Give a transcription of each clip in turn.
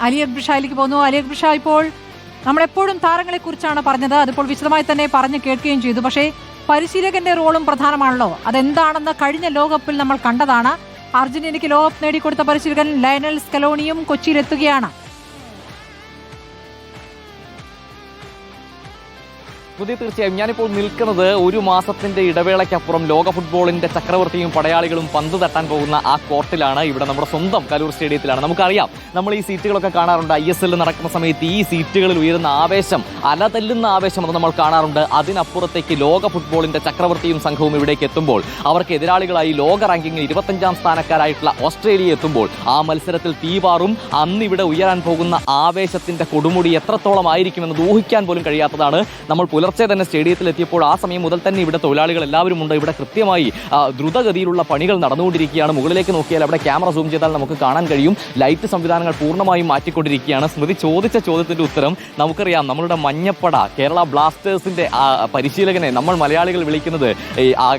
അലി അക്ബർ ഷായിലേക്ക് പോകുന്നു. അലി അക്ബർ ഷാ, ഇപ്പോൾ നമ്മളെപ്പോഴും താരങ്ങളെ കുറിച്ചാണ് പറഞ്ഞത്, അതിപ്പോൾ വിശദമായി തന്നെ പറഞ്ഞു കേൾക്കുകയും ചെയ്തു. പക്ഷേ പരിശീലകന്റെ റോളും പ്രധാനമാണല്ലോ. അതെന്താണെന്ന് കഴിഞ്ഞ ലോകകപ്പിൽ നമ്മൾ കണ്ടതാണ്. അർജന്റീനയ്ക്ക് ലോകകപ്പ് നേടിക്കൊടുത്ത പരിശീലകൻ ലയണൽ സ്കലോണിയും കൊച്ചിയിലെത്തുകയാണ്. തീർച്ചയായും ഞാനിപ്പോൾ നിൽക്കുന്നത് ഒരു മാസത്തിന്റെ ഇടവേളയ്ക്കപ്പുറം ലോക ഫുട്ബോളിന്റെ ചക്രവർത്തിയും പടയാളികളും പന്ത് തട്ടാൻ പോകുന്ന ആ കോർട്ടിലാണ്. ഇവിടെ നമ്മുടെ സ്വന്തം കലൂർ സ്റ്റേഡിയത്തിലാണ്. നമുക്കറിയാം, നമ്മൾ ഈ സീറ്റുകളൊക്കെ കാണാറുണ്ട്. ISL നടക്കുന്ന സമയത്ത് ഈ സീറ്റുകളിൽ ഉയരുന്ന ആവേശം, അലതല്ലുന്ന ആവേശം അത് നമ്മൾ കാണാറുണ്ട്. അതിനപ്പുറത്തേക്ക് ലോക ഫുട്ബോളിന്റെ ചക്രവർത്തിയും സംഘവും ഇവിടേക്ക് എത്തുമ്പോൾ, അവർക്ക് എതിരാളികളായി ലോക റാങ്കിങ്ങിൽ 25ാം സ്ഥാനക്കാരായിട്ടുള്ള ഓസ്ട്രേലിയ എത്തുമ്പോൾ ആ മത്സരത്തിൽ തീപാറും. അന്നിവിടെ ഉയരാൻ പോകുന്ന ആവേശത്തിന്റെ കൊടുമുടി എത്രത്തോളം ആയിരിക്കുമെന്ന് ഊഹിക്കാൻ പോലും കഴിയാത്തതാണ്. നമ്മൾ പുലർച്ചെ തന്നെ സ്റ്റേഡിയത്തിൽ എത്തിയപ്പോൾ ആ സമയം മുതൽ തന്നെ ഇവിടെ തൊഴിലാളികൾ എല്ലാവരും ഉണ്ട്. ഇവിടെ കൃത്യമായി ദ്രുതഗതിയിലുള്ള പണികൾ നടന്നുകൊണ്ടിരിക്കുകയാണ്. മുകളിലേക്ക് നോക്കിയാൽ അവിടെ ക്യാമറ സൂം ചെയ്താൽ നമുക്ക് കാണാൻ കഴിയും. ലൈറ്റ് സംവിധാനങ്ങൾ പൂർണ്ണമായും മാറ്റിക്കൊണ്ടിരിക്കുകയാണ്. സ്മൃതി ചോദിച്ച ചോദ്യത്തിന്റെ ഉത്തരം നമുക്കറിയാം. നമ്മളുടെ മഞ്ഞപ്പട കേരള ബ്ലാസ്റ്റേഴ്സിന്റെ പരിശീലകനെ നമ്മൾ മലയാളികൾ വിളിക്കുന്നത്,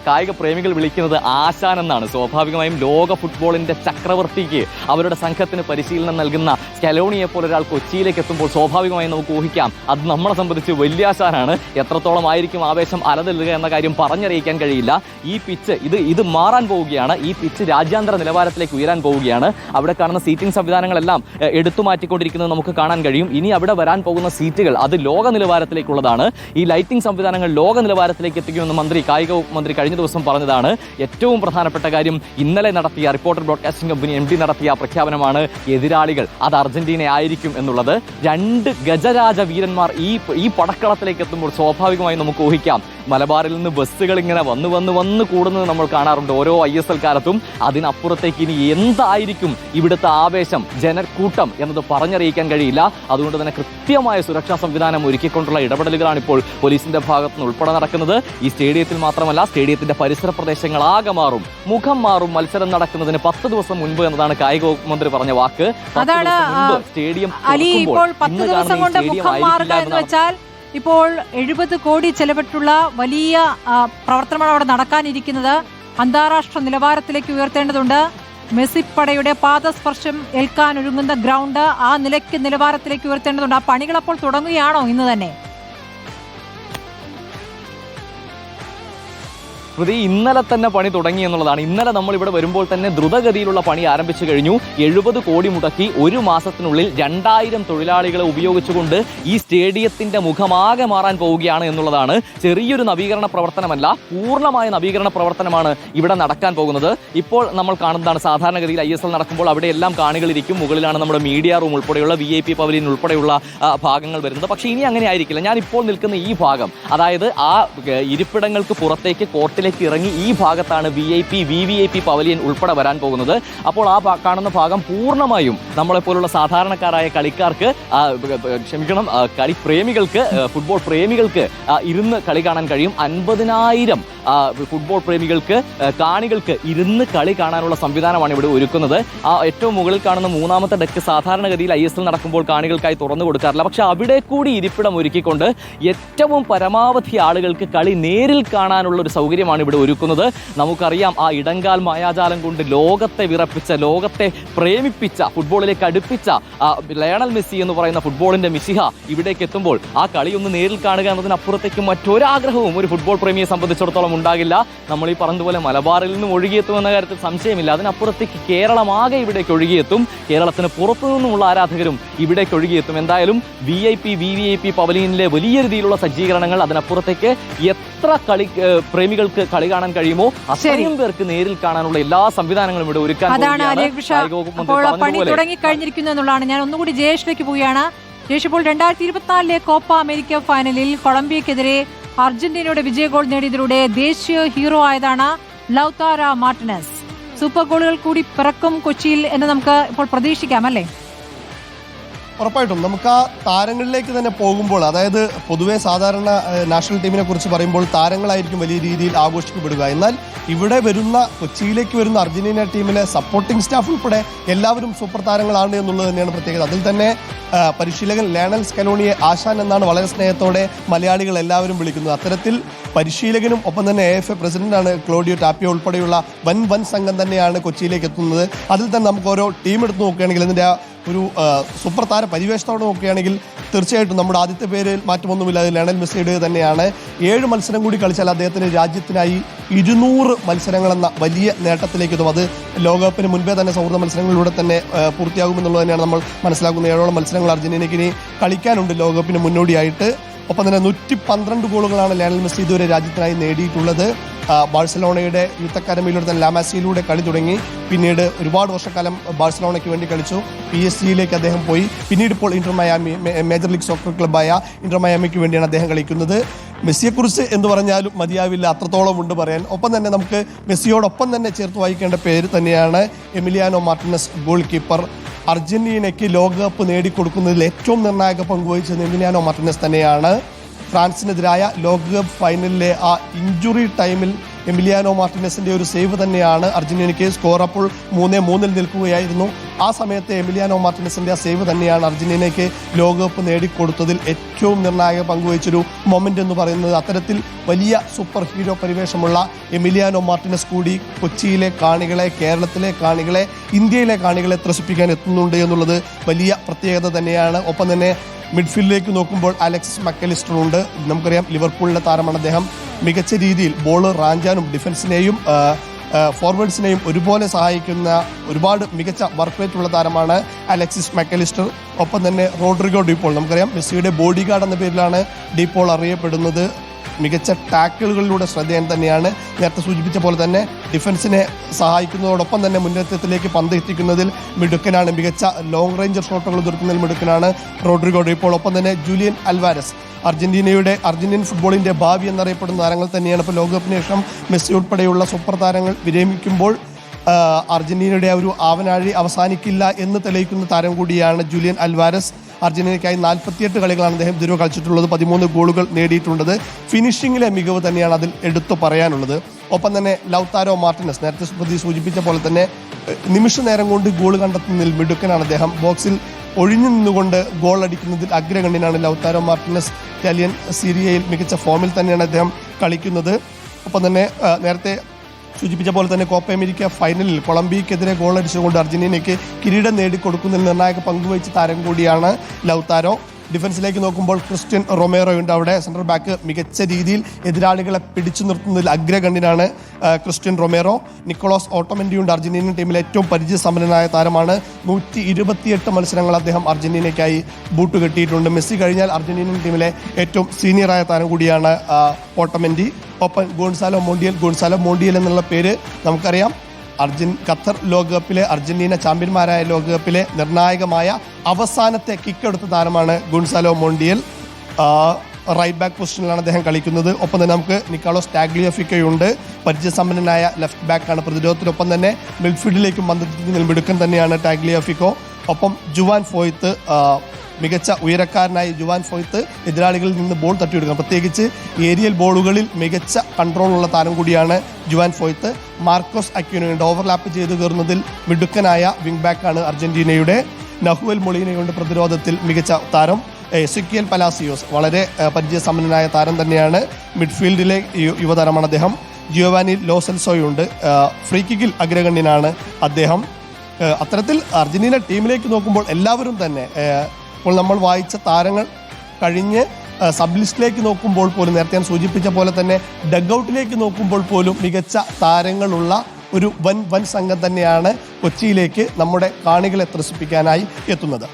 കായിക പ്രേമികൾ വിളിക്കുന്നത് ആശാൻ എന്നാണ്. സ്വാഭാവികമായും ലോക ഫുട്ബോളിന്റെ ചക്രവർത്തിക്ക് അവരുടെ സംഘത്തിന് പരിശീലനം നൽകുന്ന സ്കലോണിയെ പോലെ ഒരാൾ കൊച്ചിയിലേക്ക് എത്തുമ്പോൾ സ്വാഭാവികമായും നമുക്ക് ഊഹിക്കാം അത് നമ്മളെ സംബന്ധിച്ച് വലിയ ആശാനാണ്. എത്രത്തോളം ആയിരിക്കും ആവേശം അലതല്ലുക എന്ന കാര്യം പറഞ്ഞറിയിക്കാൻ കഴിയില്ല. ഈ പിച്ച് ഇത് മാറാൻ പോവുകയാണ്. ഈ പിച്ച് രാജ്യാന്തര നിലവാരത്തിലേക്ക് ഉയരാൻ പോവുകയാണ്. അവിടെ കാണുന്ന സീറ്റിംഗ് സംവിധാനങ്ങളെല്ലാം എടുത്തു മാറ്റിക്കൊണ്ടിരിക്കുന്നത് നമുക്ക് കാണാൻ കഴിയും. ഇനി അവിടെ വരാൻ പോകുന്ന സീറ്റുകൾ അത് ലോക നിലവാരത്തിലേക്കുള്ളതാണ്. ഈ ലൈറ്റിംഗ് സംവിധാനങ്ങൾ ലോക നിലവാരത്തിലേക്ക് എത്തിക്കുമെന്ന് കായിക മന്ത്രി കഴിഞ്ഞ ദിവസം പറഞ്ഞതാണ്. ഏറ്റവും പ്രധാനപ്പെട്ട കാര്യം ഇന്നലെ നടത്തിയ റിപ്പോർട്ടർ ബ്രോഡ്കാസ്റ്റിംഗ് കമ്പനി MD നടത്തിയ പ്രഖ്യാപനമാണ്. എതിരാളികൾ അത് അർജന്റീന ആയിരിക്കും എന്നുള്ളത്. 2 ഗജരാജ വീരന്മാർ ഈ പടക്കളത്തിലേക്ക് എത്തുമ്പോൾ സ്വാഭാവികമായി നമുക്ക് ഊഹിക്കാം. മലബാറിൽ നിന്ന് ബസ്സുകൾ ഇങ്ങനെ വന്ന് കൂടുന്നത് നമ്മൾ കാണാറുണ്ട് ഓരോ ISL കാലത്തും. അതിനപ്പുറത്തേക്ക് ഇനി എന്തായിരിക്കും ഇവിടുത്തെ ആവേശം, ജനക്കൂട്ടം എന്നത് പറഞ്ഞറിയിക്കാൻ കഴിയില്ല. അതുകൊണ്ട് തന്നെ കൃത്യമായ സുരക്ഷാ സംവിധാനം ഒരുക്കിക്കൊണ്ടുള്ള ഇടപെടലുകളാണ് ഇപ്പോൾ പോലീസിന്റെ ഭാഗത്തുനിന്ന് ഉൾപ്പെടെ നടക്കുന്നത്. ഈ സ്റ്റേഡിയത്തിൽ മാത്രമല്ല, സ്റ്റേഡിയത്തിന്റെ പരിസര പ്രദേശങ്ങളാകെ മാറും, മുഖം മാറും. മത്സരം നടക്കുന്നതിന് 10 ദിവസം മുൻപ് എന്നതാണ് കായിക മന്ത്രി പറഞ്ഞ വാക്ക്. സ്റ്റേഡിയം ഇപ്പോൾ 70 കോടി ചെലവിട്ടുള്ള വലിയ പ്രവർത്തനമാണ് അവിടെ നടക്കാനിരിക്കുന്നത്. അന്താരാഷ്ട്ര നിലവാരത്തിലേക്ക് ഉയർത്തേണ്ടതുണ്ട്. മെസ്സിപ്പടയുടെ പാദസ്പർശം ഏൽക്കാൻ ഒരുങ്ങുന്ന ഗ്രൗണ്ട് ആ നിലവാരത്തിലേക്ക് ഉയർത്തേണ്ടതുണ്ട്. ആ പണികൾ അപ്പോൾ തുടങ്ങുകയാണോ ഇന്ന് തന്നെ? ഇന്നലെ തന്നെ പണി തുടങ്ങി എന്നുള്ളതാണ്. ഇന്നലെ നമ്മൾ ഇവിടെ വരുമ്പോൾ തന്നെ ദ്രുതഗതിയിലുള്ള പണി ആരംഭിച്ചു കഴിഞ്ഞു. 70 കോടി മുടക്കി ഒരു മാസത്തിനുള്ളിൽ 2000 തൊഴിലാളികളെ ഉപയോഗിച്ചുകൊണ്ട് ഈ സ്റ്റേഡിയത്തിന്റെ മുഖമാകെ മാറാൻ പോവുകയാണ് എന്നുള്ളതാണ്. ചെറിയൊരു നവീകരണ പ്രവർത്തനമല്ല, പൂർണ്ണമായ നവീകരണ പ്രവർത്തനമാണ് ഇവിടെ നടക്കാൻ പോകുന്നത്. ഇപ്പോൾ നമ്മൾ കാണുന്നതാണ് സാധാരണഗതിയിൽ ISL നടക്കുമ്പോൾ അവിടെയെല്ലാം കാണികളിരിക്കും. മുകളിലാണ് നമ്മുടെ മീഡിയ റൂം ഉൾപ്പെടെയുള്ള VIP പവലിയൻ ഉൾപ്പെടെയുള്ള ഭാഗങ്ങൾ വരുന്നത്. പക്ഷേ ഇനി അങ്ങനെ ആയിരിക്കില്ല. ഞാൻ ഇപ്പോൾ നിൽക്കുന്ന ഈ ഭാഗം, അതായത് ആ ഇരിപ്പിടങ്ങൾക്ക് പുറത്തേക്ക് കോർട്ടിൽ ഇറങ്ങി ഈ ഭാഗത്താണ് VIP VVIP പവലിയൻ ഉൾപ്പെടെ വരാൻ പോകുന്നത്. അപ്പോൾ ആ കാണുന്ന ഭാഗം പൂർണ്ണമായും നമ്മളെപ്പോലുള്ള സാധാരണക്കാരായ കളിക്കാർക്ക്, കളി പ്രേമികൾക്ക്, ഫുട്ബോൾ പ്രേമികൾക്ക് ഇരുന്ന് കളി കാണാൻ കഴിയും. 50,000 ഫുട്ബോൾ പ്രേമികൾക്ക്, കാണികൾക്ക് ഇരുന്ന് കളി കാണാനുള്ള സംവിധാനമാണ് ഇവിടെ ഒരുക്കുന്നത്. ആ ഏറ്റവും മുകളിൽ കാണുന്ന 3ാമത്തെ ഡെക്ക് സാധാരണഗതിയിൽ ISL നടക്കുമ്പോൾ കാണികൾക്കായി തുറന്നു കൊടുക്കാറില്ല. പക്ഷെ അവിടെ കൂടി ഇരിപ്പിടം ഒരുക്കിക്കൊണ്ട് ഏറ്റവും പരമാവധി ആളുകൾക്ക് കളി നേരിൽ കാണാനുള്ള ഒരു സൗകര്യമാണ് ഇവിടെ ഒരുക്കുന്നത്. നമുക്കറിയാം, ആ ഇടങ്കാൽ മായാജാലം കൊണ്ട് ലോകത്തെ വിറപ്പിച്ച, ലോകത്തെ പ്രേമിപ്പിച്ച, ഫുട്ബോളിലേക്ക് അടുപ്പിച്ച ലയണൽ മെസ്സി എന്ന് പറയുന്ന ഫുട്ബോളിന്റെ മിശിഹ ഇവിടേക്ക് എത്തുമ്പോൾ ആ കളി ഒന്ന് നേരിൽ കാണുക എന്നതിനപ്പുറത്തേക്ക് മറ്റൊരാഗ്രഹവും ഒരു ഫുട്ബോൾ പ്രേമിയെ സംബന്ധിച്ചിടത്തോളം ഉണ്ടാകില്ല. നമ്മൾ ഈ പറഞ്ഞതുപോലെ മലബാറിൽ നിന്നും ഒഴുകിയെത്തുമെന്ന കാര്യത്തിൽ സംശയമില്ല. അതിനപ്പുറത്തേക്ക് കേരളമാകെ ഇവിടേക്ക് ഒഴുകിയെത്തും. കേരളത്തിന് പുറത്തു നിന്നുമുള്ള ആരാധകരും ഇവിടേക്ക് ഒഴുകിയെത്തും. എന്തായാലും VIP VVIP പവലിയനിലെ വലിയ രീതിയിലുള്ള സജ്ജീകരണങ്ങൾ, അതിനപ്പുറത്തേക്ക് എത്ര പ്രേമികൾക്ക് കളി കാണാൻ കഴിയുമോ അത്രയും പേർക്ക് നേരിൽ കാണാനുള്ള എല്ലാ സംവിധാനങ്ങളും ഇവിടെ ഒരുക്കാൻ പണി തുടങ്ങിക്കഴിഞ്ഞിരിക്കുന്നു എന്നുള്ളതാണ്. ഞാൻ ഒന്നുകൂടി ജയേഷിലേക്ക് പോവുകയാണ്. ജയേഷ്, ഇപ്പോൾ 2024 കോപ്പ അമേരിക്ക ഫൈനലിൽ കൊളംബിയക്കെതിരെ അർജന്റീനയുടെ വിജയ ഗോൾ നേടിയതിലൂടെ ദേശീയ ഹീറോ ആയതാണ് ലൗതാര മാർട്ടിനസ്. സൂപ്പർ ഗോളുകൾ കൂടി പിറക്കും കൊച്ചിയിൽ എന്ന് നമുക്ക് ഇപ്പോൾ പ്രതീക്ഷിക്കാം അല്ലേ? ഉറപ്പായിട്ടും നമുക്ക് ആ താരങ്ങളിലേക്ക് തന്നെ പോകുമ്പോൾ, അതായത് പൊതുവെ സാധാരണ നാഷണൽ ടീമിനെ കുറിച്ച് പറയുമ്പോൾ താരങ്ങളായിരിക്കും വലിയ രീതിയിൽ ആഘോഷിക്കപ്പെടുക. എന്നാൽ ഇവിടെ വരുന്ന, കൊച്ചിയിലേക്ക് വരുന്ന അർജന്റീന ടീമിലെ സപ്പോർട്ടിംഗ് സ്റ്റാഫ് ഉൾപ്പെടെ എല്ലാവരും സൂപ്പർ താരങ്ങളാണ് എന്നുള്ളത് തന്നെയാണ് പ്രത്യേകത. അതിൽ തന്നെ പരിശീലകൻ ലയണൽ സ്കലോണിയെ ആശാൻ എന്നാണ് വളരെ സ്നേഹത്തോടെ മലയാളികൾ എല്ലാവരും വിളിക്കുന്നത്. അത്തരത്തിൽ പരിശീലകനും ഒപ്പം തന്നെ AFA പ്രസിഡന്റാണ് ക്ലോഡിയോ ടാപ്പിയോ ഉൾപ്പെടെയുള്ള വൻ സംഘം തന്നെയാണ് കൊച്ചിയിലേക്ക് എത്തുന്നത്. അതിൽ തന്നെ നമുക്ക് ഓരോ ടീം എടുത്ത് നോക്കുകയാണെങ്കിൽ ഇതിൻ്റെ ഒരു സൂപ്പർ താര പരിവേഷത്തോടെ നോക്കുകയാണെങ്കിൽ തീർച്ചയായിട്ടും നമ്മുടെ ആദ്യത്തെ പേരിൽ മാറ്റമൊന്നുമില്ല, അത് ലയണൽ മെസ്സിയുടെ തന്നെയാണ്. 7 മത്സരം കൂടി കളിച്ചാൽ അദ്ദേഹത്തിന് രാജ്യത്തിനായി 200 മത്സരങ്ങളെന്ന വലിയ നേട്ടത്തിലേക്ക് എത്തും. അത് ലോകകപ്പിന് മുൻപേ തന്നെ സൗഹൃദ മത്സരങ്ങളിലൂടെ തന്നെ പൂർത്തിയാകുമെന്നുള്ളത് തന്നെയാണ് നമ്മൾ മനസ്സിലാക്കുന്നത്. 7 മത്സരങ്ങൾ അർജന്റീനയ്ക്ക് ഇനി കളിക്കാനുണ്ട് ലോകകപ്പിന് മുന്നോടിയായിട്ട്. ഒപ്പം തന്നെ 112 ഗോളുകളാണ് ലയണൽ മെസ്സി ഇതുവരെ രാജ്യത്തിനായി നേടിയിട്ടുള്ളത്. ബാഴ്സലോണയുടെ യൂത്ത് അക്കാദമിയിലൂടെ തന്നെ ലാമാസിയിലൂടെ കളി തുടങ്ങി. പിന്നീട് ഒരുപാട് വർഷക്കാലം ബാഴ്സലോണയ്ക്ക് വേണ്ടി കളിച്ചു. PSG അദ്ദേഹം പോയി. പിന്നീട് ഇപ്പോൾ Inter Miami major league soccer ക്ലബ്ബായ ഇന്റർ മയാമിക്ക് വേണ്ടിയാണ് അദ്ദേഹം കളിക്കുന്നത്. മെസ്സിയെക്കുറിച്ച് എന്ത് പറഞ്ഞാലും മതിയാവില്ല, അത്രത്തോളം ഉണ്ട് പറയാൻ. ഒപ്പം തന്നെ നമുക്ക് മെസ്സിയോടൊപ്പം തന്നെ ചേർത്ത് വായിക്കേണ്ട പേര് തന്നെയാണ് എമിലിയാനോ മാർട്ടിനസ്, ഗോൾ കീപ്പർ. അർജന്റീനയ്ക്ക് ലോകകപ്പ് നേടിക്കൊടുക്കുന്നതിൽ ഏറ്റവും നിർണായക പങ്കുവഹിച്ചത് എമിലിയാനോ മാർട്ടിനസ് തന്നെയാണ്. ഫ്രാൻസിനെതിരായ ലോകകപ്പ് ഫൈനലിലെ ആ ഇഞ്ചുറി ടൈമിൽ എമിലിയാനോ മാർട്ടിനസിന്റെ ഒരു സേവ് തന്നെയാണ് അർജന്റീനയ്ക്ക് സ്കോർ അപ്പോൾ 3-3 നിൽക്കുകയായിരുന്നു. ആ സമയത്ത് എമിലിയാനോ മാർട്ടിനസിന്റെ ആ സേവ് തന്നെയാണ് അർജന്റീനയ്ക്ക് ലോകകപ്പ് നേടിക്കൊടുത്തതിൽ ഏറ്റവും നിർണായക പങ്കുവഹിച്ചൊരു മൊമെന്റ് എന്ന് പറയുന്നത്. അത്തരത്തിൽ വലിയ സൂപ്പർ ഹീറോ പരിവേഷമുള്ള എമിലിയാനോ മാർട്ടിനസ് കൂടി കൊച്ചിയിലെ കാണികളെ, കേരളത്തിലെ കാണികളെ, ഇന്ത്യയിലെ കാണികളെ ത്രസിപ്പിക്കാൻ എത്തുന്നുണ്ട് എന്നുള്ളത് വലിയ പ്രത്യേകത തന്നെയാണ്. ഒപ്പം തന്നെ മിഡ്ഫീൽഡിലേക്ക് നോക്കുമ്പോൾ അലക്സിസ് മക്കലിസ്റ്റർ ഉണ്ട്. നമുക്കറിയാം ലിവർപൂളിലെ താരമാണ് അദ്ദേഹം. മികച്ച രീതിയിൽ ബോൾ റാഞ്ചാനും ഡിഫൻസിനെയും ഫോർവേഡ്സിനെയും ഒരുപോലെ സഹായിക്കുന്ന ഒരുപാട് മികച്ച വർക്ക് റേറ്റ് ഉള്ള താരമാണ് അലക്സിസ് മക്കലിസ്റ്റർ. ഒപ്പം തന്നെ റോഡ്രിഗോ ഡിപോൾ, നമുക്കറിയാം മെസ്സിയുടെ ബോഡി ഗാർഡ് എന്ന പേരിലാണ് ഡിപോൾ അറിയപ്പെടുന്നത്. മികച്ച ടാക്കിളുകളിലൂടെ ശ്രദ്ധേയൻ തന്നെയാണ്. നേരത്തെ സൂചിപ്പിച്ച പോലെ തന്നെ ഡിഫൻസിനെ സഹായിക്കുന്നതോടൊപ്പം തന്നെ മുന്നേറ്റത്തിലേക്ക് പന്ത് എത്തിക്കുന്നതിൽ മിടുക്കനാണ്. മികച്ച ലോങ് റേഞ്ചർ ഷോട്ടുകൾ തീർക്കുന്നതിൽ മിടുക്കനാണ് റോഡ്രിഗോ ഡിപോൾ. ഒപ്പം തന്നെ ജൂലിയൻ അൽവാരസ്, അർജന്റീൻ ഫുട്ബോളിന്റെ ഭാവി എന്നറിയപ്പെടുന്ന താരങ്ങൾ തന്നെയാണ്. ഇപ്പോൾ ലോകകപ്പിന് ശേഷം മെസ്സി ഉൾപ്പെടെയുള്ള സൂപ്പർ താരങ്ങൾ വിരമിക്കുമ്പോൾ അർജന്റീനയുടെ ഒരു ആവനാഴി അവസാനിക്കില്ല എന്ന് തെളിയിക്കുന്ന താരം കൂടിയാണ് ജൂലിയൻ അൽവാരസ്. അർജന്റീനയ്ക്കായി 48 കളികളാണ് അദ്ദേഹം ഇതുവരെ കളിച്ചിട്ടുള്ളത്. 13 ഗോളുകൾ നേടിയിട്ടുള്ളത്. ഫിനിഷിങ്ങിലെ മികവ് തന്നെയാണ് അതിൽ എടുത്തു പറയാനുള്ളത്. ഒപ്പം തന്നെ ലൗതാരോ മാർട്ടിനസ്, നേരത്തെ സൂചിപ്പിച്ച പോലെ തന്നെ നിമിഷ നേരം കൊണ്ട് ഗോൾ കണ്ടെത്തുന്നതിൽ മിടുക്കനാണ് അദ്ദേഹം. ബോക്സിൽ ഒഴിഞ്ഞു നിന്നുകൊണ്ട് ഗോൾ അടിക്കുന്നതിൽ അഗ്രഗണ്യനാണ് ലൗതാരോ മാർട്ടിനസ്. ഇറ്റാലിയൻ സീരിയയിൽ മികച്ച ഫോമിൽ തന്നെയാണ് അദ്ദേഹം കളിക്കുന്നത്. ഒപ്പം തന്നെ നേരത്തെ സൂചിപ്പിച്ച പോലെ തന്നെ കോപ്പ അമേരിക്ക ഫൈനലിൽ കൊളംബിയക്കെതിരെ ഗോൾ അടിച്ചുകൊണ്ട് അർജന്റീനയ്ക്ക് കിരീടം നേടിക്കൊടുക്കുന്നതിൽ നിർണായക പങ്കുവഹിച്ച താരം കൂടിയാണ് ലൗതാരോ. ഡിഫൻസിലേക്ക് നോക്കുമ്പോൾ ക്രിസ്റ്റ്യൻ റൊമേറോയുണ്ട്. അവിടെ സെൻട്രൽ ബാക്ക് മികച്ച രീതിയിൽ എതിരാളികളെ പിടിച്ചു നിർത്തുന്നതിൽ അഗ്രഗണ്യനാണ് ക്രിസ്റ്റ്യൻ റൊമേറോ. നിക്കോളാസ് ഓട്ടോമെന്റിയുണ്ട്. അർജന്റീനൻ ടീമിലെ ഏറ്റവും പരിചയസമ്പന്നനായ താരമാണ്. 128 മത്സരങ്ങൾ അദ്ദേഹം അർജന്റീനയ്ക്കായി ബൂട്ട് കെട്ടിയിട്ടുണ്ട്. മെസ്സി കഴിഞ്ഞാൽ അർജന്റീനൻ ടീമിലെ ഏറ്റവും സീനിയറായ താരം കൂടിയാണ് ഓട്ടോമെന്റി. ഒപ്പം ഗോൺസാലോ മോണ്ടിയൽ എന്നുള്ള പേര് നമുക്കറിയാം. ഖത്തർ ലോകകപ്പിലെ അർജന്റീന ചാമ്പ്യന്മാരായ ലോകകപ്പിലെ നിർണായകമായ അവസാനത്തെ കിക്ക് എടുത്ത താരമാണ് ഗോൺസാലോ മോണ്ടിയൽ. റൈറ്റ് ബാക്ക് പൊസിഷനിലാണ് അദ്ദേഹം കളിക്കുന്നത്. ഒപ്പം തന്നെ നമുക്ക് നിക്കോളാസ് ടാഗ്ലിയോഫിക്കോയുണ്ട്. പരിചയസമ്പന്നനായ ലെഫ്റ്റ് ബാക്കാണ്. പ്രതിരോധത്തിനൊപ്പം തന്നെ മിഡ്ഫീൽഡിലേക്കും പന്തെത്തിക്കുന്നതിൽ മിടുക്കൻ തന്നെയാണ് ടാഗ്ലിയോഫിക്കോ. ഒപ്പം ജുവാൻ ഫോയ്ത്ത്, മികച്ച ഉയരക്കാരനായി ജുവാൻ ഫോയ്ത്ത് എതിരാളികളിൽ നിന്ന് ബോൾ തട്ടിയെടുക്കണം. പ്രത്യേകിച്ച് ഏരിയൽ ബോളുകളിൽ മികച്ച കൺട്രോളുള്ള താരം കൂടിയാണ് ജുവാൻ ഫോയ്ത്ത്. മാർക്കോസ് അക്യൂനോയുണ്ട്. ഓവർലാപ്പ് ചെയ്ത് കയറുന്നതിൽ മിടുക്കനായ വിംഗ് ബാക്കാണ് അർജന്റീനയുടെ. നഹുവൽ മൊളീനയുണ്ട് പ്രതിരോധത്തിൽ മികച്ച താരം. എസെക്കിയൽ പലാസിയോസ് വളരെ പരിചയസമ്പന്നനായ താരം തന്നെയാണ്. മിഡ്ഫീൽഡിലെ യുവതാരമാണ് അദ്ദേഹം. ജിയോവാനി ലോസെൽസോയുണ്ട്. ഫ്രീ കിക്കിൽ അഗ്രഗണ്യനാണ് അദ്ദേഹം. അത്തരത്തിൽ അർജന്റീന ടീമിലേക്ക് നോക്കുമ്പോൾ എല്ലാവരും തന്നെ ഇപ്പോൾ നമ്മൾ വായിച്ച താരങ്ങൾ കഴിഞ്ഞ് സബ് ലിസ്റ്റിലേക്ക് നോക്കുമ്പോൾ പോലും, നേരത്തെ ഞാൻ സൂചിപ്പിച്ച പോലെ തന്നെ ഡഗ്ഔട്ടിലേക്ക് നോക്കുമ്പോൾ പോലും മികച്ച താരങ്ങളുള്ള ഒരു വൻ സംഘം തന്നെയാണ് കൊച്ചിയിലേക്ക് നമ്മുടെ കാണികളെ ത്രസിപ്പിക്കാനായി എത്തുന്നത്.